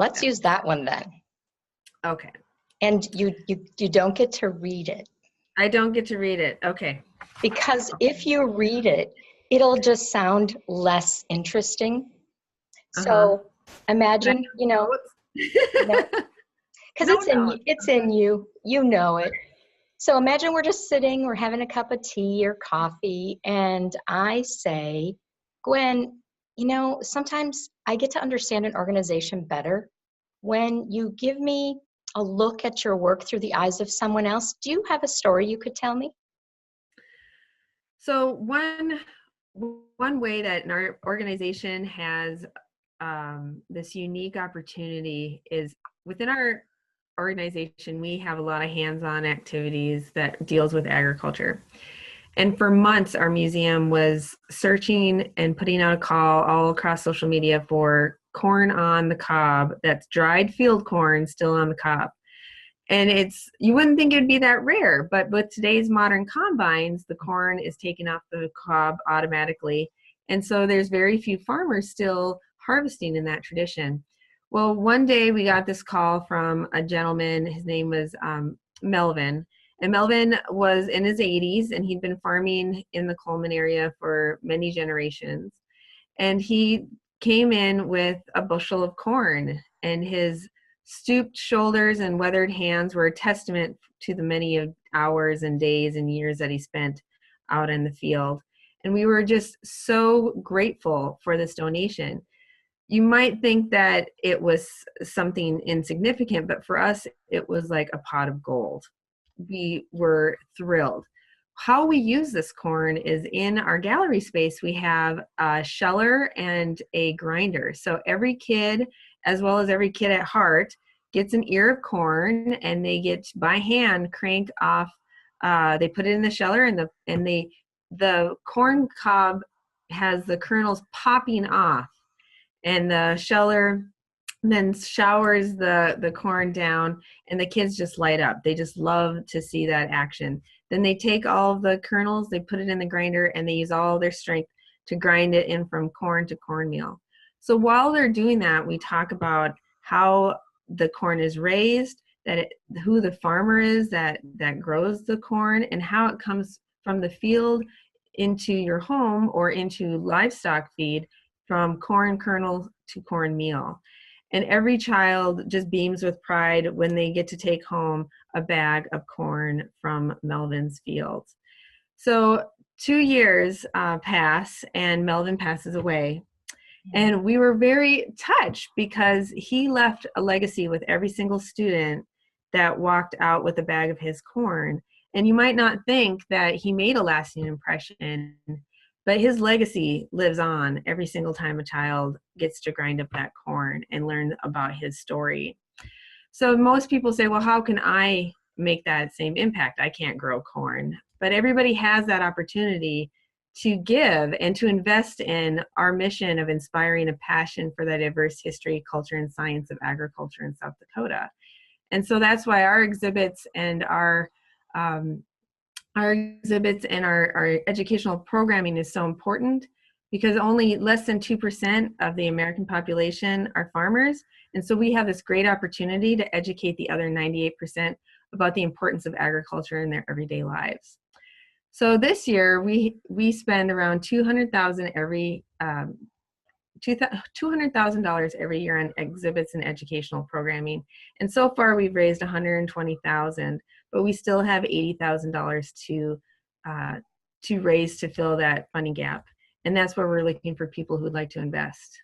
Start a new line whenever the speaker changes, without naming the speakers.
Let's use that one then.
Okay.
And you don't get to read it.
I don't get to read it. Okay.
Because if you read it, it'll just sound less interesting. So imagine, because it's in you, you know it. So imagine we're just sitting, we're having a cup of tea or coffee, and I say, Gwen, sometimes I get to understand an organization better when you give me a look at your work through the eyes of someone else. Do you have a story you could tell me?
So one way that our organization has this unique opportunity is within our organization, we have a lot of hands-on activities that deals with agriculture. And for months, our museum was searching and putting out a call all across social media for corn on the cob, that's dried field corn still on the cob. And you wouldn't think it'd be that rare, but with today's modern combines, the corn is taken off the cob automatically. And so there's very few farmers still harvesting in that tradition. Well, one day we got this call from a gentleman, his name was Melvin. And Melvin was in his 80s, and he'd been farming in the Coleman area for many generations. And he came in with a bushel of corn, and his stooped shoulders and weathered hands were a testament to the many hours and days and years that he spent out in the field. And we were just so grateful for this donation. You might think that it was something insignificant, but for us, it was like a pot of gold. We were thrilled. How we use this corn is in our gallery space, we have a sheller and a grinder. So every kid, as well as every kid at heart, gets an ear of corn, and they get by hand crank off. They put it in the sheller, and the corn cob has the kernels popping off, and the sheller then showers the corn down, and the kids just light up. They just love to see that action. Then they take all of the kernels, they put it in the grinder, and they use all their strength to grind it in from corn to cornmeal. So while they're doing that, we talk about how the corn is raised, who the farmer is that grows the corn, and how it comes from the field into your home or into livestock feed, from corn kernel to cornmeal. And every child just beams with pride when they get to take home a bag of corn from Melvin's fields. So 2 years pass, and Melvin passes away. And we were very touched because he left a legacy with every single student that walked out with a bag of his corn. And you might not think that he made a lasting impression, but his legacy lives on every single time a child gets to grind up that corn and learn about his story. So most people say, well, how can I make that same impact? I can't grow corn. But everybody has that opportunity to give and to invest in our mission of inspiring a passion for the diverse history, culture, and science of agriculture in South Dakota. And so that's why our exhibits and our educational programming is so important, because only less than 2% of the American population are farmers. And so we have this great opportunity to educate the other 98% about the importance of agriculture in their everyday lives. So this year we spend around $200,000 every year on exhibits and educational programming. And so far we've raised $120,000, but we still have $80,000 to raise to fill that funding gap. And that's where we're looking for people who would like to invest.